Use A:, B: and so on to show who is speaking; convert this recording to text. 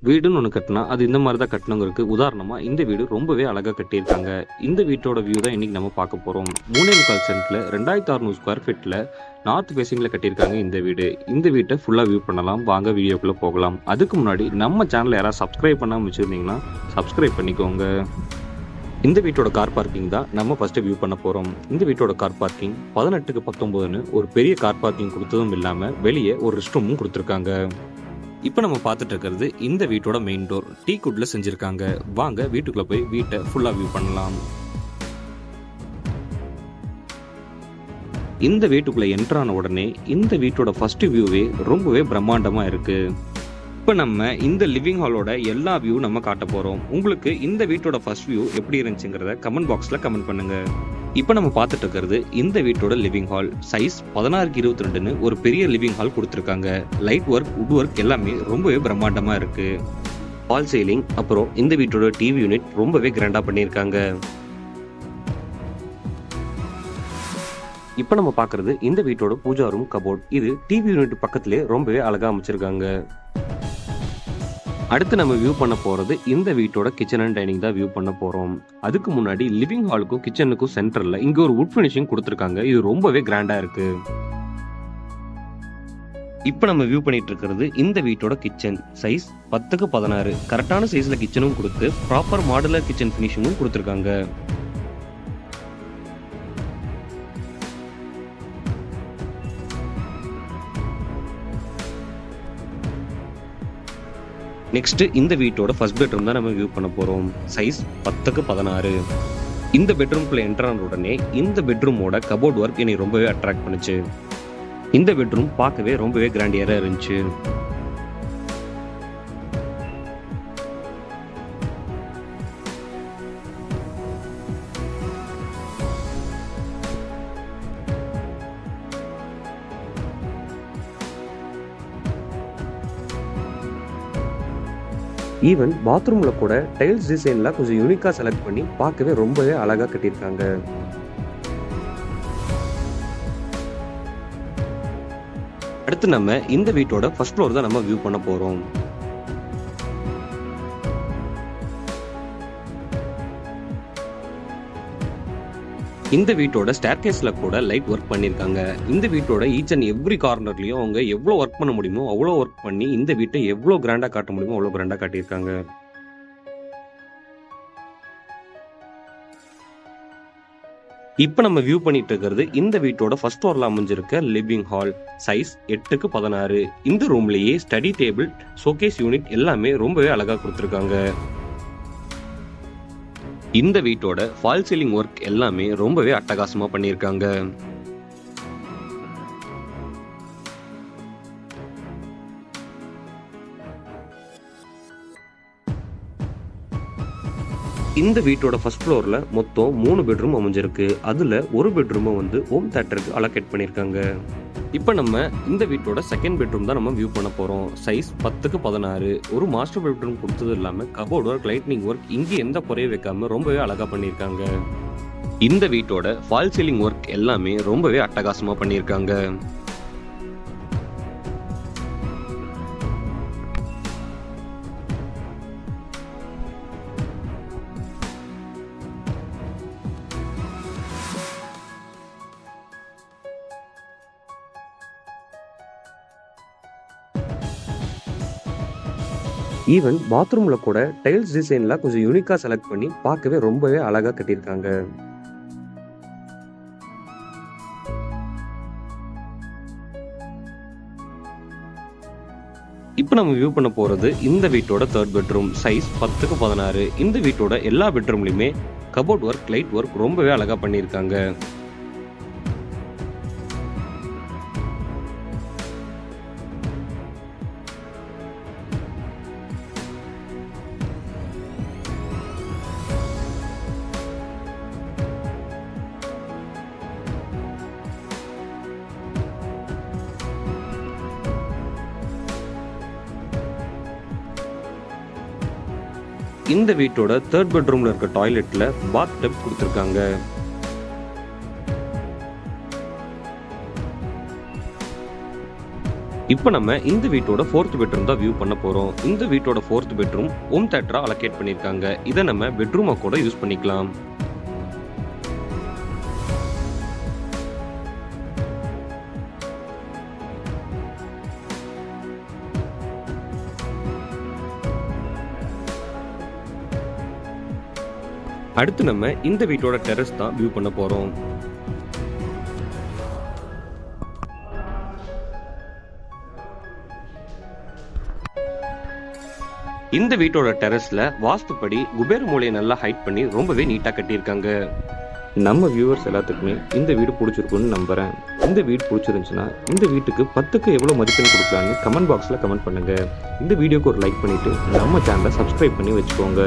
A: வீடுன்னு ஒன்று கட்டினா அது இந்த மாதிரி தான் கட்டணுங்கிறதுக்கு உதாரணமாக இந்த வீடு ரொம்பவே அழகாக கட்டியிருக்காங்க. இந்த வீட்டோட வியூ தான் இன்றைக்கி நம்ம பார்க்க போகிறோம். 3.25 சென்ட்டில் 2600 ஸ்கொயர் ஃபீட்டில் நார்த் ஃபேஸிங்கில் கட்டியிருக்காங்க இந்த வீடு. இந்த வீட்டை ஃபுல்லாக வியூ பண்ணலாம். வாங்க வீடியோக்குள்ளே போகலாம். அதுக்கு முன்னாடி நம்ம சேனலை யாராவது சப்ஸ்கிரைப் பண்ணாமல் வச்சுருந்தீங்கன்னா சப்ஸ்கிரைப் பண்ணிக்கோங்க. இந்த வீட்டோட கார் பார்க்கிங் தான் நம்ம ஃபர்ஸ்ட் வியூ பண்ண போகிறோம். இந்த வீட்டோட கார் பார்க்கிங் 18க்கு 19ன்னு ஒரு பெரிய கார் பார்க்கிங் கொடுத்ததும் இல்லாமல் வெளியே ஒரு ரெஸ்ட் ரூமும் கொடுத்துருக்காங்க. இப்போ நம்ம பார்த்துட்டு இருக்கிறது இந்த வீட்டோட மெயின் டோர் டீக்குட்ல செஞ்சிருக்காங்க. வாங்க வீட்டுக்குள்ள போய் வீட்டை ஃபுல்லா வியூ பண்ணலாம். இந்த வீட்டுக்குள்ள என்டர் ஆன உடனே இந்த வீட்டோட ஃபர்ஸ்ட் வியூவே ரொம்பவே பிரம்மாண்டமா இருக்கு. இப்போ நம்ம இந்த லிவிங் ஹாலோட எல்லா வியூ நம்ம காட்ட போறோம். உங்களுக்கு இந்த வீட்டோட ஃபர்ஸ்ட் வியூ எப்படி இருந்துச்சுங்கிறத கமெண்ட் பாக்ஸ்ல கமெண்ட் பண்ணுங்க. இப்போ நம்ம பார்த்துட்டு இருக்கிறது இந்த வீட்டோட லிவிங் ஹால். சைஸ் 16க்கு 22ன்னு ஒரு பெரிய லிவிங் ஹால் கொடுத்துருக்காங்க. லைட் ஒர்க், வுட் ஒர்க் எல்லாமே ரொம்பவே பிரம்மாண்டமா இருக்கு. வால் சீலிங், அப்புறம் இந்த வீட்டோட டிவி யூனிட் ரொம்பவே கிராண்டா பண்ணியிருக்காங்க. இப்போ நம்ம பார்க்கறது இந்த வீட்டோட பூஜா ரூம் கபோர்ட். இது டிவி யூனிட் பக்கத்திலே ரொம்பவே அழகா அமைச்சிருக்காங்க. அடுத்து நம்ம வியூ பண்ண போறது இந்த வீட்டோட கிச்சன் அண்ட் டைனிங் தான் வியூ பண்ண போறோம். அதுக்கு முன்னாடி லிவிங் ஹாலுக்கும் கிச்சனுக்கும் சென்டர்ல இங்க ஒரு வுட் ஃபினிஷிங் கொடுத்துருக்காங்க. இது ரொம்பவே கிராண்டா இருக்கு. இப்போ நம்ம வியூ பண்ணிட்டு இருக்கிறது இந்த வீட்டோட கிச்சன். சைஸ் 10க்கு 16 கரெக்டான சைஸ்ல கிச்சனும் கொடுத்து ப்ராப்பர் மாடுலர் கிச்சன் ஃபினிஷிங்கும் கொடுத்துருக்காங்க. நெக்ஸ்ட் இந்த வீட்டோட ஃபர்ஸ்ட் பெட்ரூம் தான் நம்ம வியூ பண்ண போறோம். சைஸ் 10க்கு 16. இந்த பெட்ரூம்குள்ள என்டர் ஆன உடனே இந்த பெட்ரூமோட கபோர்ட் ஒர்க் என்னை ரொம்பவே அட்ராக்ட் பண்ணுச்சு. இந்த பெட்ரூம் பார்க்கவே ரொம்பவே கிராண்டியரா இருந்துச்சு. ஈவன் பாத்ரூம்ல கூட டைல்ஸ் டிசைன்ல கொஞ்சம் யூனிக்கா செலக்ட் பண்ணி பார்க்கவே ரொம்பவே அழகா கட்டியிருக்காங்க. அடுத்து நம்ம இந்த வீட்டோட ஃபர்ஸ்ட் ஃப்ளோர் தான் நம்ம வியூ பண்ண போறோம். இந்த வீட்டோட ஸ்டேர்கேஸ்ல கூட லைட் ஒர்க் பண்ணிருக்காங்க. இந்த வீட்டோட ஈச் அண்ட் எவ்ரி கார்னர்லயும் அவங்க எவ்வளவு ஒர்க் பண்ண முடியுமோ அவ்வளவு ஒர்க் பண்ணி இந்த வீட்டை எவ்வளவு கிராண்டா காட்ட முடியுமோ அவ்வளவு கிராண்டா காட்டியிருக்காங்க. இப்ப நம்ம வியூ பண்ணிட்டு இருக்கிறது இந்த வீட்டோட ஃபர்ஸ்ட் ஃப்ளோர்ல அமைஞ்சிருக்க லிவிங் ஹால். சைஸ் 8க்கு 16. இந்த ரூம்லயே ஸ்டடி டேபிள், ஷோகேஸ் யூனிட் எல்லாமே ரொம்பவே அழகா கொடுத்துருக்காங்க. இந்த வீட்டோட ஃபால் சீலிங் ஒர்க் எல்லாமே ரொம்பவே அட்டகாசமா பண்ணியிருக்காங்க. இந்த வீட்டோட ஃபர்ஸ்ட் ஃப்ளோர்ல மொத்தம் 3 பெட்ரூம் அமைஞ்சிருக்கு. அதுல ஒரு பெட்ரூமை ஹோம் தியேட்டருக்கு அலோகேட் பண்ணியிருக்காங்க. இப்போ நம்ம இந்த வீட்டோட செகண்ட் பெட்ரூம் தான் நம்ம வியூ பண்ண போறோம். சைஸ் 10க்கு 16. ஒரு மாஸ்டர் பெட்ரூம் கொடுத்தது இல்லாம கபோர்ட் ஒர்க், லைட்னிங் ஒர்க் இங்க எந்த குறைய வைக்காம ரொம்பவே அழகா பண்ணியிருக்காங்க. இந்த வீட்டோட ஃபால் சீலிங் ஒர்க் எல்லாமே ரொம்பவே அட்டகாசமா பண்ணியிருக்காங்க. ஈவன் பாத்ரூம்ல கூட டைல்ஸ் டிசைன்ல கொஞ்சம் யூனிக்கா செலக்ட் பண்ணி பார்க்கவே ரொம்பவே அழகா கட்டியிருக்காங்க. இப்போ நம்ம வியூ பண்ண போறது இந்த வீட்டோட தேர்ட் பெட்ரூம். சைஸ் 10க்கு 16. இந்த வீட்டோட எல்லா பெட்ரூம்லயுமே கபோர்ட் ஒர்க், லைட் ஒர்க் ரொம்பவே அழகா பண்ணியிருக்காங்க. இந்த வீட்டோட தேர்ட் பெட்ரூம்ல இருக்க டாய்லெட்ல பாத் டப் கொடுத்துருக்காங்க. இப்போ நம்ம இந்த வீட்டோட 4th பெட்ரூம் தான் வியூ பண்ண போறோம். இந்த வீட்டோட 4th பெட்ரூம் ஹோம் தியேட்டரா அலோகேட் பண்ணிருக்காங்க. இதை நம்ம பெட்ரூமா கூட யூஸ் பண்ணிக்கலாம். அடுத்து நம்ம இந்த வீட்டோட டெரஸ் தான் வியூ பண்ண போறோம். இந்த வீட்டோட டெரஸ்ல வாஸ்துப்படி குபேர மூலையை நல்லா ஹைட் பண்ணி ரொம்பவே நீட்டா கட்டியிருக்காங்க. நம்ம வியூவர்ஸ் எல்லாத்துக்குமே இந்த வீடு பிடிச்சிருக்குன்னு நம்புறேன். இந்த வீடு பிடிச்சிருந்துச்சுன்னா இந்த வீட்டுக்கு 10க்கு எவ்வளவு மதிப்பெண் கொடுக்கலான்னு கமெண்ட் பாக்ஸ்ல கமெண்ட் பண்ணுங்க. இந்த வீடியோக்கு ஒரு லைக் பண்ணிட்டு நம்ம சேனலை சப்ஸ்கிரைப் பண்ணி வச்சுக்கோங்க.